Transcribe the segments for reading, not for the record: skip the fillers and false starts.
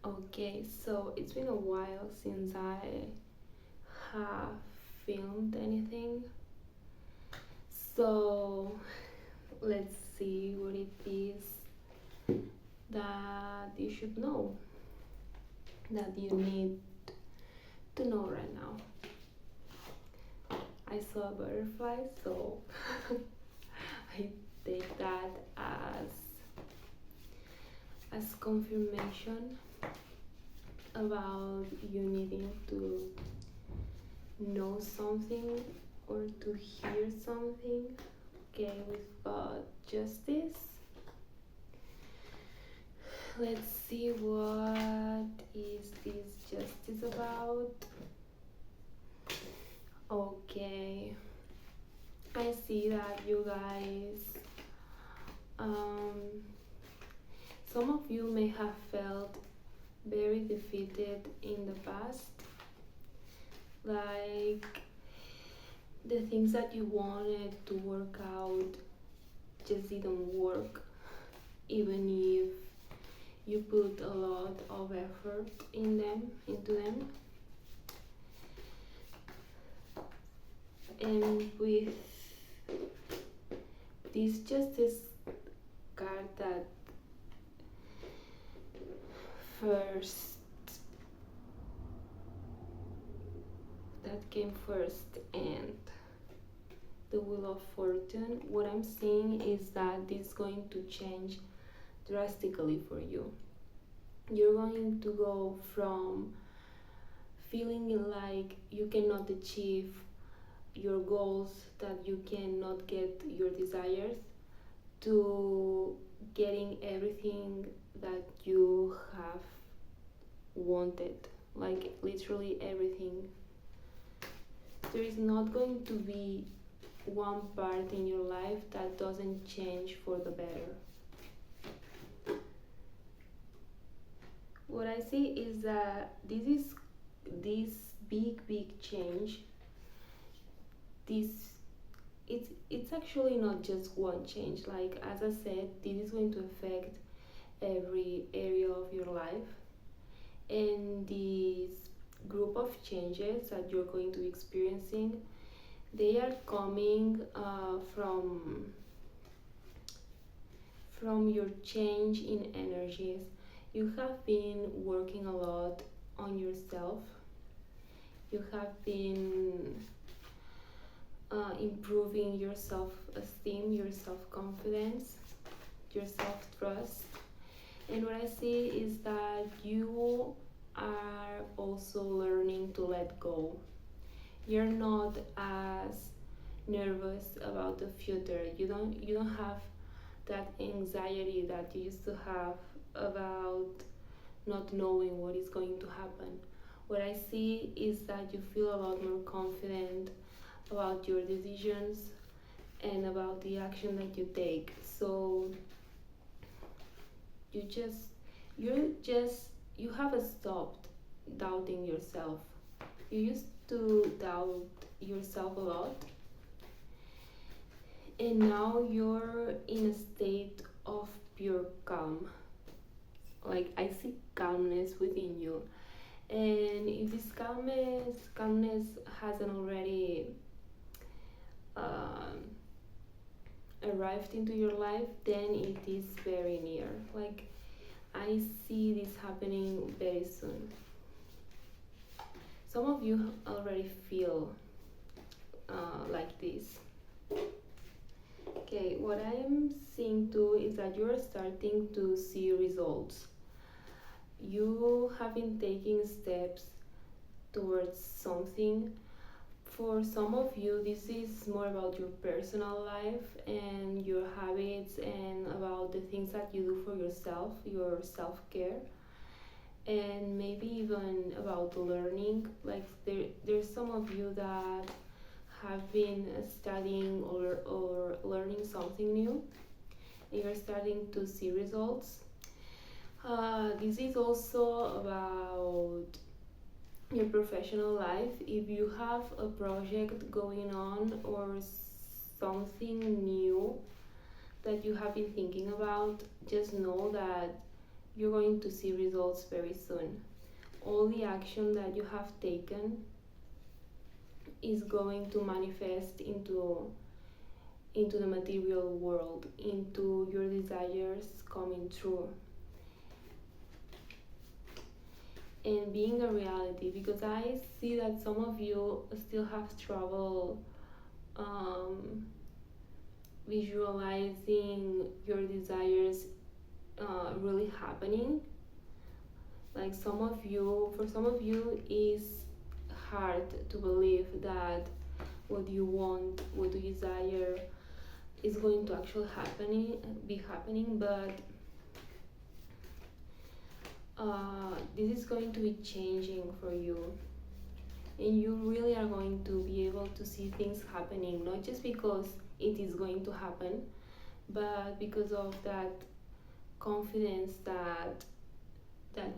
Okay, so it's been a while since I have filmed anything. So let's see what it is that you should know, that you need to know right now. I saw a butterfly, so I take that as confirmation about you needing to know something or to hear something. Okay, we've got justice. Let's see what is this justice about. Okay, I see that you guys, um, some of you may have felt very defeated in the past, like the things that you wanted to work out just didn't work, even if you put a lot of effort into them. And with this justice card first that came first, and the Wheel of Fortune, what I'm seeing is that this is going to change drastically for you. You're going to go from feeling like you cannot achieve your goals, that you cannot get your desires, to getting everything that you have wanted, like literally everything. There is not going to be one part in your life that doesn't change for the better. What I see is that this big change. This it's actually not just one change. Like as I said, this is going to affect every area of your life, and this group of changes that you're going to be experiencing, they are coming from your change in energies. You have been working a lot on yourself. You have been improving your self-esteem, your self-confidence, your self-trust. And what I see is that you are also learning to let go. You're not as nervous about the future. You don't have that anxiety that you used to have about not knowing what is going to happen. What I see is that you feel a lot more confident about your decisions and about the action that you take. So you just you just you have stopped doubting yourself. You used to doubt yourself a lot, and now you're in a state of pure calm. Like I see calmness within you, and if this calmness hasn't already um, arrived into your life, then it is very near. Like I see this happening very soon. Some of you already feel like this. Okay, what I am seeing too is that you are starting to see results. You have been taking steps towards something. For some of you, this is more about your personal life and your habits and about the things that you do for yourself, your self care, and maybe even about learning. Like there's some of you that have been studying or learning something new, and you're starting to see results. This is also about your professional life. If you have a project going on or something new that you have been thinking about, just know that you're going to see results very soon. All the action that you have taken is going to manifest into the material world, into your desires coming true and being a reality. Because I see that some of you still have trouble um, visualizing your desires really happening. Like for some of you, is hard to believe that what you want, what you desire, is going to actually be happening. But this is going to be changing for you, and you really are going to be able to see things happening, not just because it is going to happen, but because of that confidence that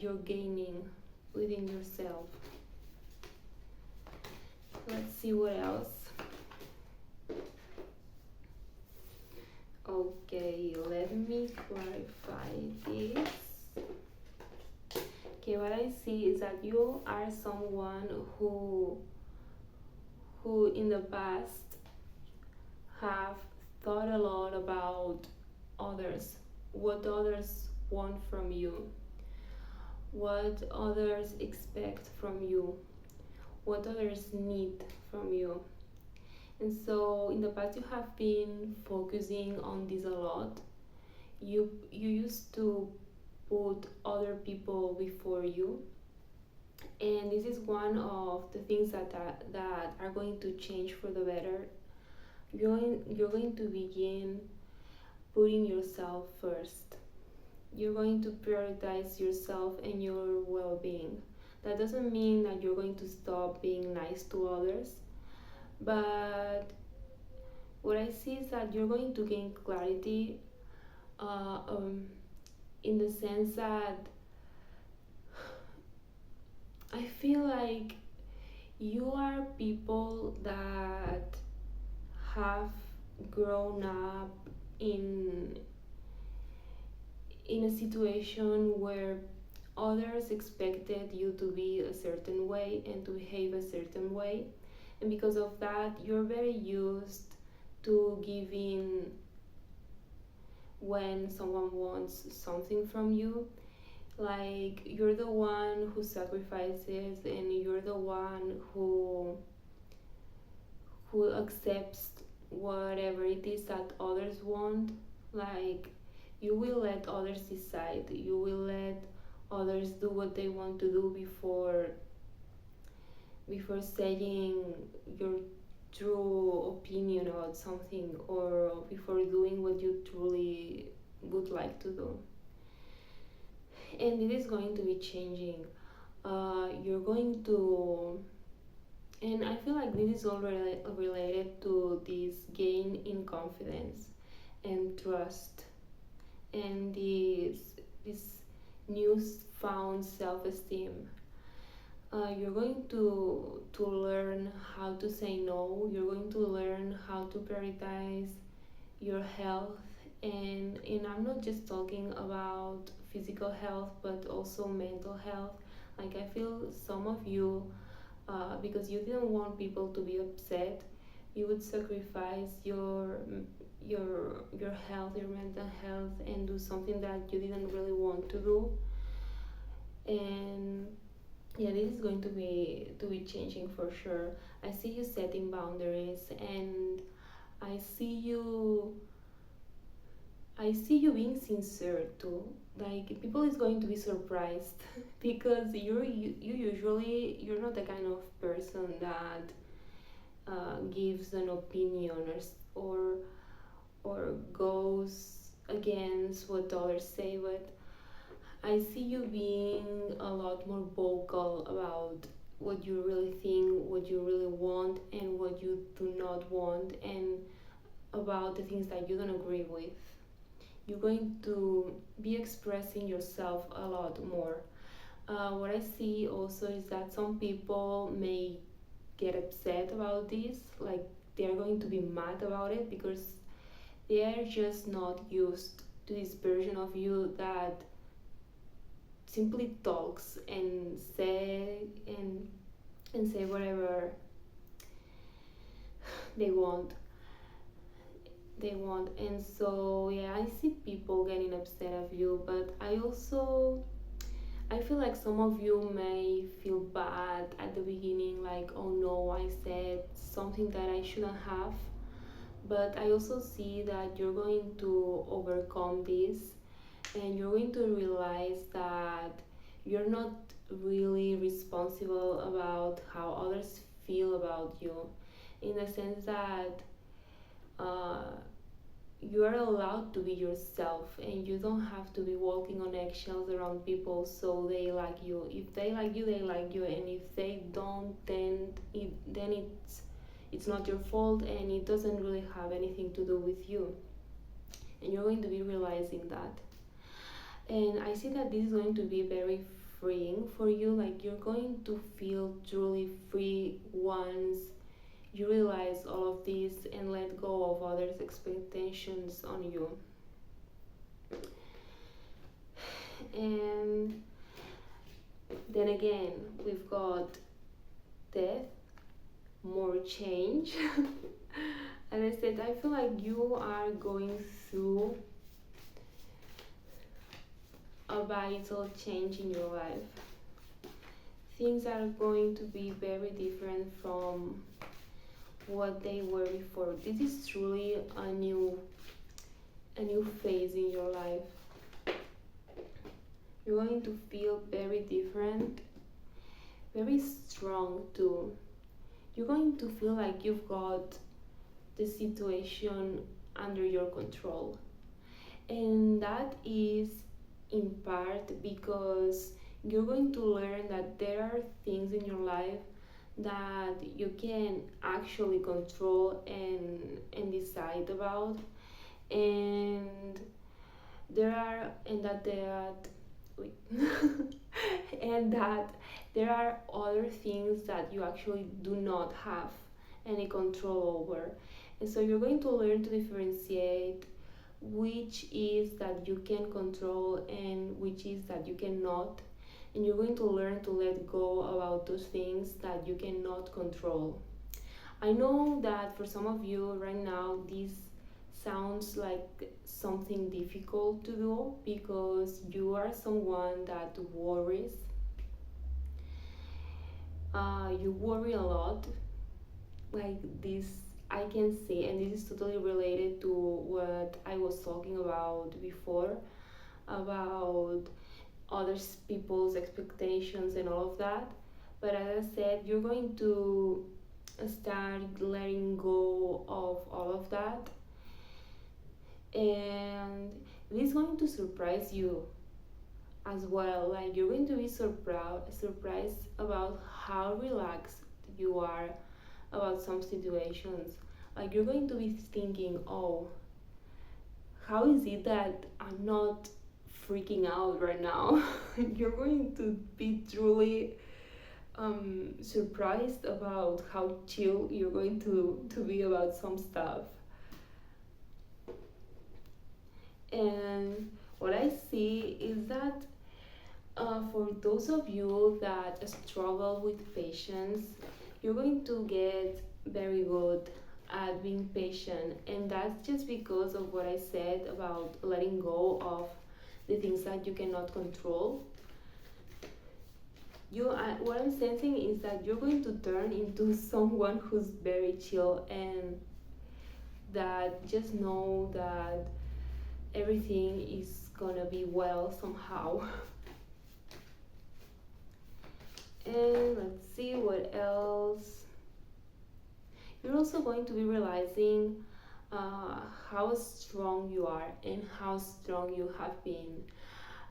you're gaining within yourself. Let's see what else. Okay, let me clarify this. Okay, what I see is that you are someone who in the past have thought a lot about others, what others want from you, what others expect from you, what others need from you. And so in the past you have been focusing on this a lot. You used to put other people before you, and this is one of the things that are going to change for the better. You're going to begin putting yourself first. You're going to prioritize yourself and your well-being. That doesn't mean that you're going to stop being nice to others, but what I see is that you're going to gain clarity, uh, um, in the sense that I feel like you are people that have grown up in a situation where others expected you to be a certain way and to behave a certain way, and because of that you're very used to giving when someone wants something from you. Like you're the one who sacrifices, and you're the one who accepts whatever it is that others want. Like you will let others decide, you will let others do what they want to do before saying your true opinion about something, or before doing what you truly would like to do. And it is going to be changing. You're going to, and I feel like this is all related to this gain in confidence and trust, and this newfound self-esteem. You're going to learn how to say no. You're going to learn how to prioritize your health, and I'm not just talking about physical health, but also mental health. Like I feel some of you, because you didn't want people to be upset, you would sacrifice your health, your mental health, and do something that you didn't really want to do. And yeah, this is going to be changing for sure. I see you setting boundaries, and I see you I see you being sincere too. Like people is going to be surprised because you usually you're not the kind of person that gives an opinion, or or goes against what others say. But I see you being a lot more vocal about what you really think, what you really want, and what you do not want, and about the things that you don't agree with. You're going to be expressing yourself a lot more. What I see also is that some people may get upset about this, like they are going to be mad about it because they are just not used to this version of you simply talks and say whatever they want and so yeah, I see people getting upset of you, but I feel like some of you may feel bad at the beginning, like, oh no, I said something that I shouldn't have. But I also see that you're going to overcome this and you're going to realize that you're not really responsible about how others feel about you, in the sense that uh, you are allowed to be yourself and you don't have to be walking on eggshells around people so they like you. If they like you, they like you, and if they don't, then it's not your fault and it doesn't really have anything to do with you. And you're going to be realizing that. And I see that this is going to be very freeing for you, like you're going to feel truly free once you realize all of this and let go of others' expectations on you. And then again, we've got death, more change. As I said, I feel like you are going through a vital change in your life. Things are going to be very different from what they were before. This is truly a new phase in your life. You're going to feel very different, very strong too. You're going to feel like you've got the situation under your control. And that is in part because you're going to learn that there are things in your life that you can actually control and decide about, and wait, and that there are other things that you actually do not have any control over. And so you're going to learn to differentiate which is that you can control and which is that you cannot. And you're going to learn to let go about those things that you cannot control. I know that for some of you right now, this sounds like something difficult to do because you are someone that worries. You worry a lot, like this I can see, and this is totally related to what I was talking about before, about other people's expectations and all of that. But as I said, you're going to start letting go of all of that, and this is going to surprise you as well. Like you're going to be surprised about how relaxed you are about some situations. Like you're going to be thinking, oh, how is it that I'm not freaking out right now? You're going to be truly surprised about how chill you're going to be about some stuff. And what I see is that for those of you that struggle with patience, you're going to get very good at being patient, and that's just because of what I said about letting go of the things that you cannot control. What I'm sensing is that you're going to turn into someone who's very chill and that just know that everything is gonna be well somehow. And let's see what else. You're also going to be realizing how strong you are and how strong you have been.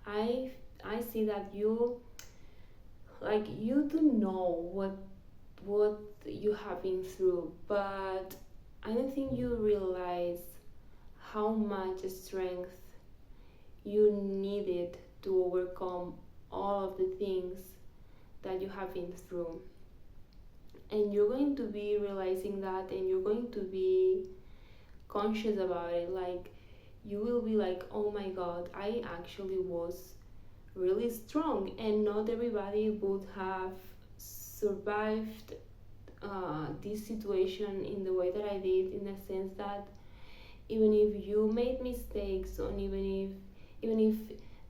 I see that you do know what you have been through, but I don't think you realize how much strength you needed to overcome all of the things that you have been through. And you're going to be realizing that, and you're going to be conscious about it. Like you will be like, oh my god, I actually was really strong, and not everybody would have survived this situation in the way that I did, in the sense that even if you made mistakes, or even if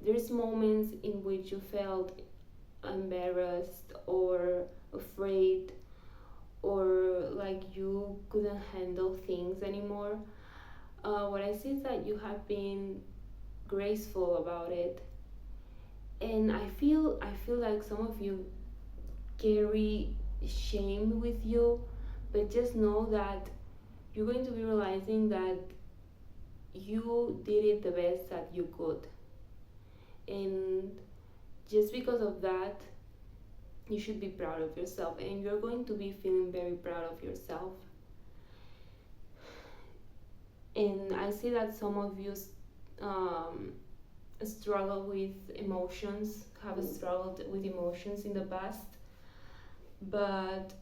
there's moments in which you felt embarrassed or afraid, or like you couldn't handle things anymore, what I see is that you have been graceful about it. And I feel like some of you carry shame with you, but just know that you're going to be realizing that you did it the best that you could. And just because of that, you should be proud of yourself, and you're going to be feeling very proud of yourself. And I see that some of you um, struggle with emotions, have struggled with emotions in the past, but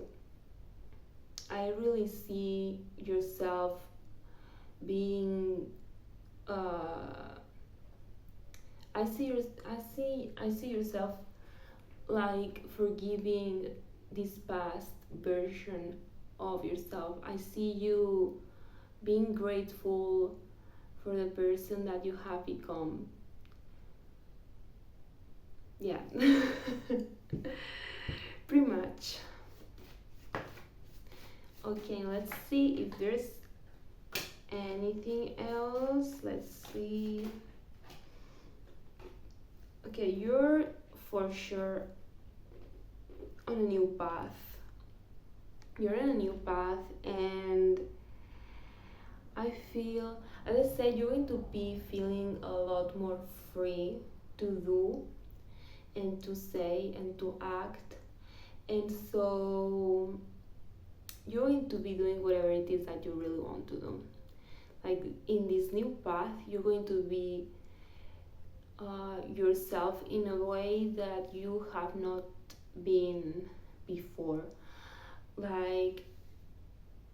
I really see yourself being I see yourself like forgiving this past version of yourself. I see you being grateful for the person that you have become. Yeah. Pretty much. Okay, let's see if there's anything else. Let's see. Okay, you're for sure on a new path. You're on a new path, and I feel, as I said, you're going to be feeling a lot more free to do and to say and to act. And so you're going to be doing whatever it is that you really want to do. Like in this new path, you're going to be yourself in a way that you have not been before. Like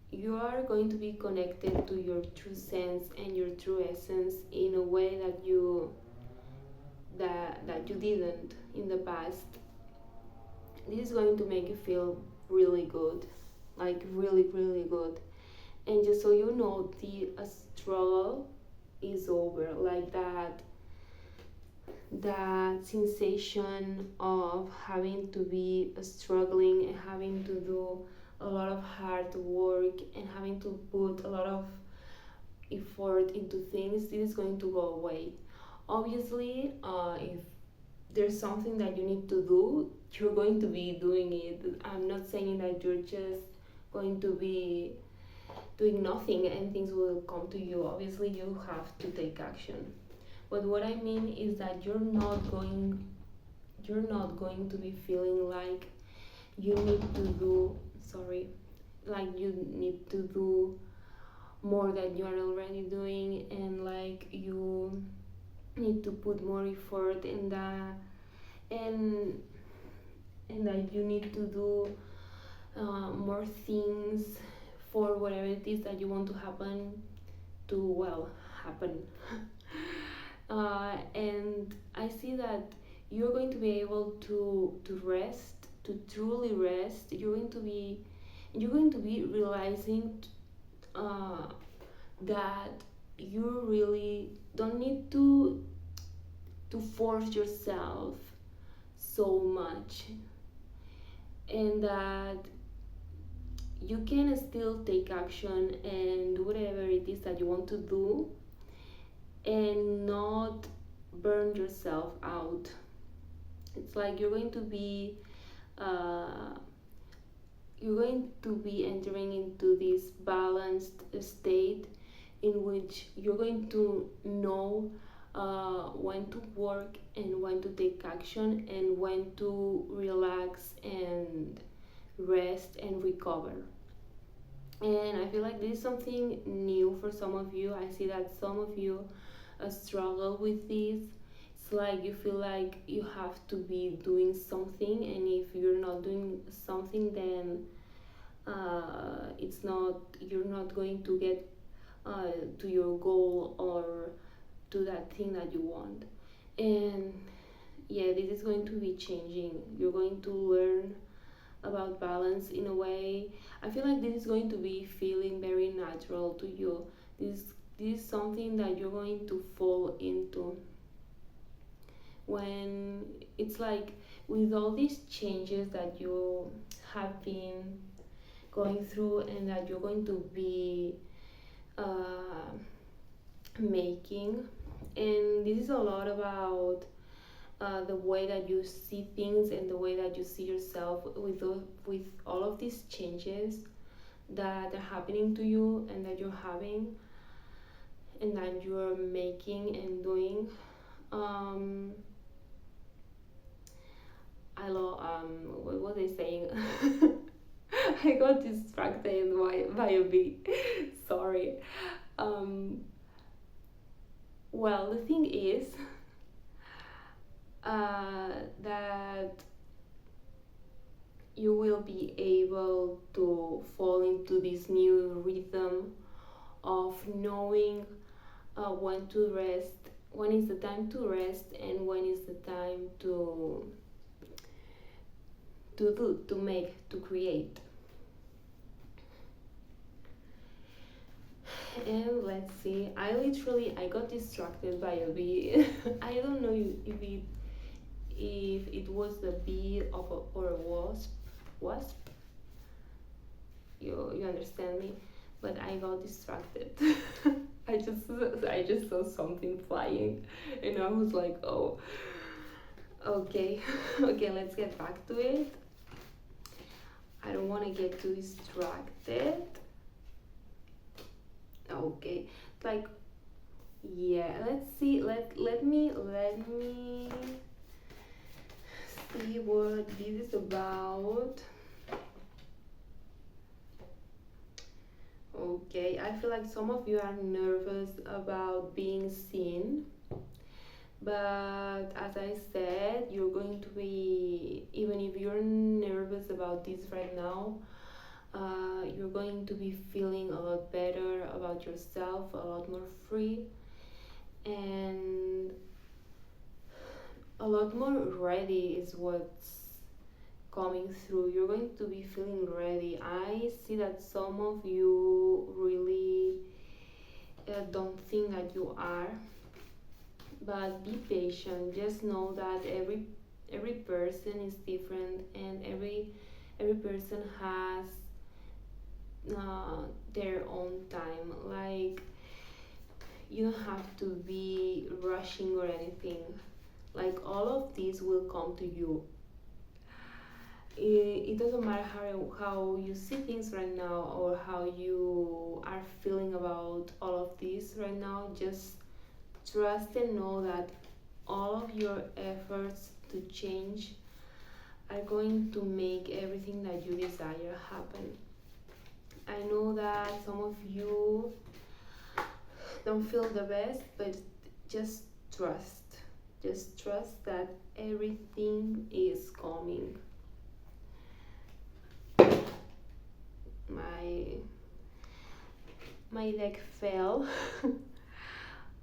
you are going to be connected to your true sense and your true essence in a way that you didn't in the past. This is going to make you feel really good, like really really good. And just so you know, the struggle is over. Like that sensation of having to be struggling and having to do a lot of hard work and having to put a lot of effort into things, this is going to go away. Obviously, if there's something that you need to do, you're going to be doing it. I'm not saying that you're just going to be doing nothing and things will come to you. Obviously, you have to take action. But what I mean is that you're not going to be feeling like you need to do sorry like you need to do more than you are already doing, and like you need to put more effort in that, and that you need to do more things for whatever it is that you want to happen to, well, happen. And I see that you're going to be able to rest, to truly rest. You're going to be realizing uh, that you really don't need to force yourself so much, and that you can still take action and do whatever it is that you want to do, and not burn yourself out. It's like uh, you're going to be entering into this balanced state in which you're going to know when to work and when to take action and when to relax and rest and recover. And I feel like this is something new for some of you. I see that some of you struggle with this. It's like you feel like you have to be doing something, and if you're not doing something, then you're not going to get to your goal or to that thing that you want. And yeah, this is going to be changing. You're going to learn about balance in a way. I feel like this is going to be feeling very natural to you. this this is something that you're going to fall into when it's like, with all these changes that you have been going through and that you're going to be uh, making. And this is a lot about the way that you see things and the way that you see yourself with all of these changes that are happening to you and that you're having and that you're making and doing. um what was I saying? I got distracted by a bit. Sorry. um well, the thing is that you will be able to fall into this new rhythm of knowing when to rest, when is the time to rest, and when is the time to do, to make, to create. And let's see, I got distracted by a bee. I don't know if it was the bee of or a wasp. You understand me? But I got distracted. I just saw something flying, and I was like, oh, okay. Okay, let's get back to it. I don't want to get too distracted. Okay, like, yeah, let's see, let me see what this is about. Okay, I feel like some of you are nervous about being seen, but as I said, you're going to be, even if you're nervous about this right now, you're going to be feeling a lot better about yourself, a lot more free, and a lot more ready is what's coming through. You're going to be feeling ready. I see that some of you really don't think that you are, but be patient. Just know that every person is different, and every person has their own time. Like, you don't have to be rushing or anything. Like, all of this will come to you. It doesn't matter how you see things right now or how you are feeling about all of this right now. Just trust and know that all of your efforts to change are going to make everything that you desire happen. I know that some of you don't feel the best, but just trust. Just trust that everything is coming. My leg fell.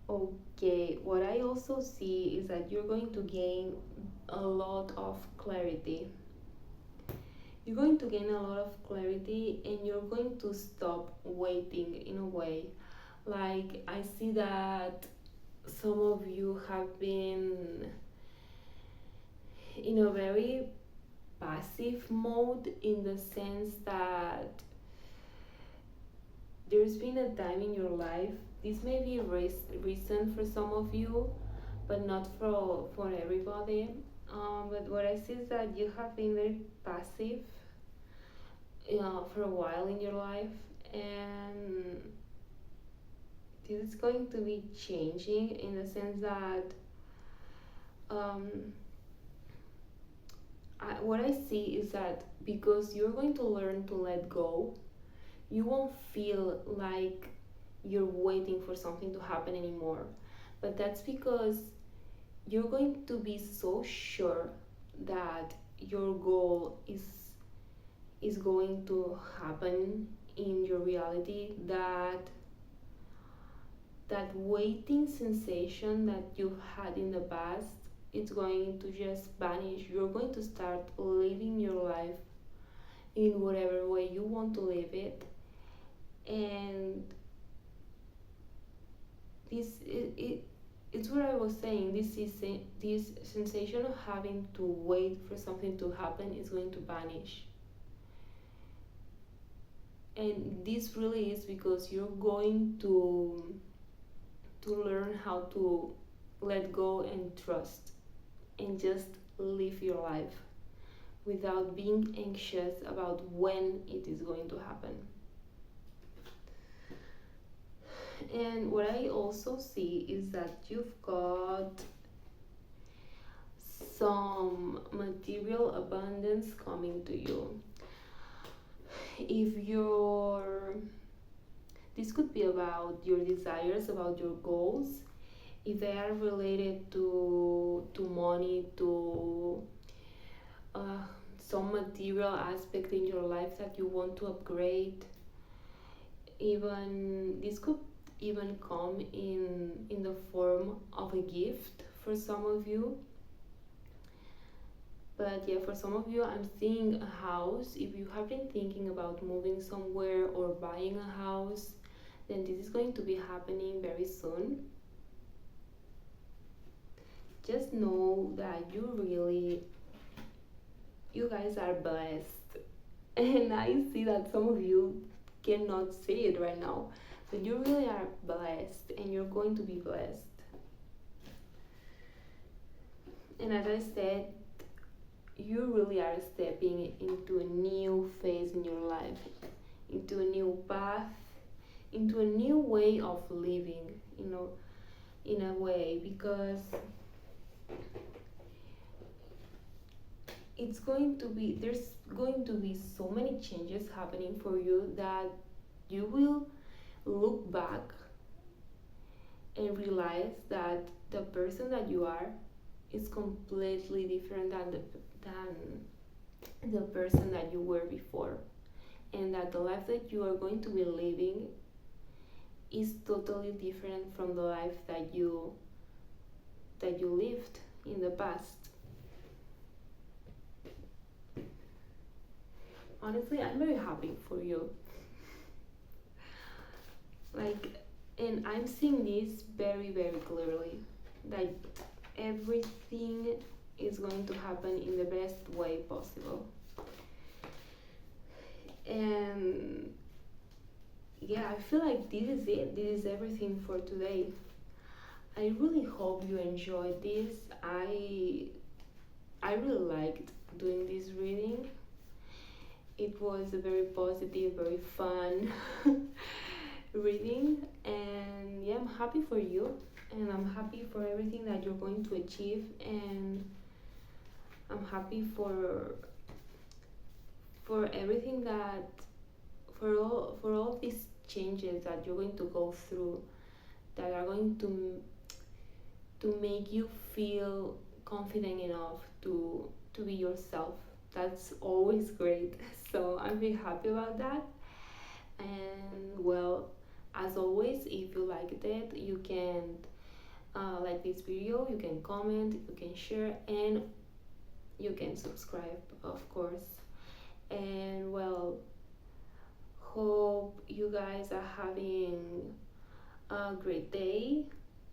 Okay, what I also see is that you're going to gain a lot of clarity. You're going to gain a lot of clarity, and you're going to stop waiting in a way. Like, I see that some of you have been in a very passive mode, in the sense that there's been a time in your life, this may be recent for some of you, but not for everybody. But what I see is that you have been very passive for a while in your life, and this is going to be changing, in the sense that um, what I see is that because you're going to learn to let go, you won't feel like you're waiting for something to happen anymore. But that's because you're going to be so sure that your goal is going to happen in your reality, that waiting sensation that you've had in the past it's going to just vanish. You're going to start living your life in whatever way you want to live it. And it's what I was saying. This sensation of having to wait for something to happen is going to vanish. And this really is because you're going to learn how to let go and trust and just live your life without being anxious about when it is going to happen. And what I also see is that you've got some material abundance coming to you. If you're This could be about your desires, about your goals, if they are related to money, to some material aspect in your life that you want to upgrade. Even this could even come in the form of a gift for some of you. But yeah, for some of you, I'm seeing a house. If you have been thinking about moving somewhere or buying a house, then this is going to be happening very soon. Just know that you guys are blessed. And I see that some of you cannot see it right now, but you really are blessed and you're going to be blessed. And as I said, you really are stepping into a new phase in your life, into a new path, into a new way of living, in a way, because there's going to be so many changes happening for you that you will look back and realize that the person that you are is completely different than the person that you were before, and that the life that you are going to be living is totally different from the life that you lived in the past. Honestly, I'm very happy for you. Like, and I'm seeing this very, very clearly. Like, everything is going to happen in the best way possible. And yeah, I feel like this is it. This is everything for today. I really hope you enjoyed this. I really liked doing this reading. It was a very positive, very fun reading, and yeah, I'm happy for you, and I'm happy for everything that you're going to achieve, and I'm happy for everything that for all these changes that you're going to go through, that are going to make you feel confident enough to be yourself. That's always great. So I'm very happy about that. And well, as always, if you liked it, you can like this video, you can comment, you can share, and you can subscribe, of course. And well, hope you guys are having a great day,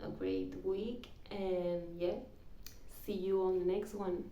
a great week, and yeah, see you on the next one.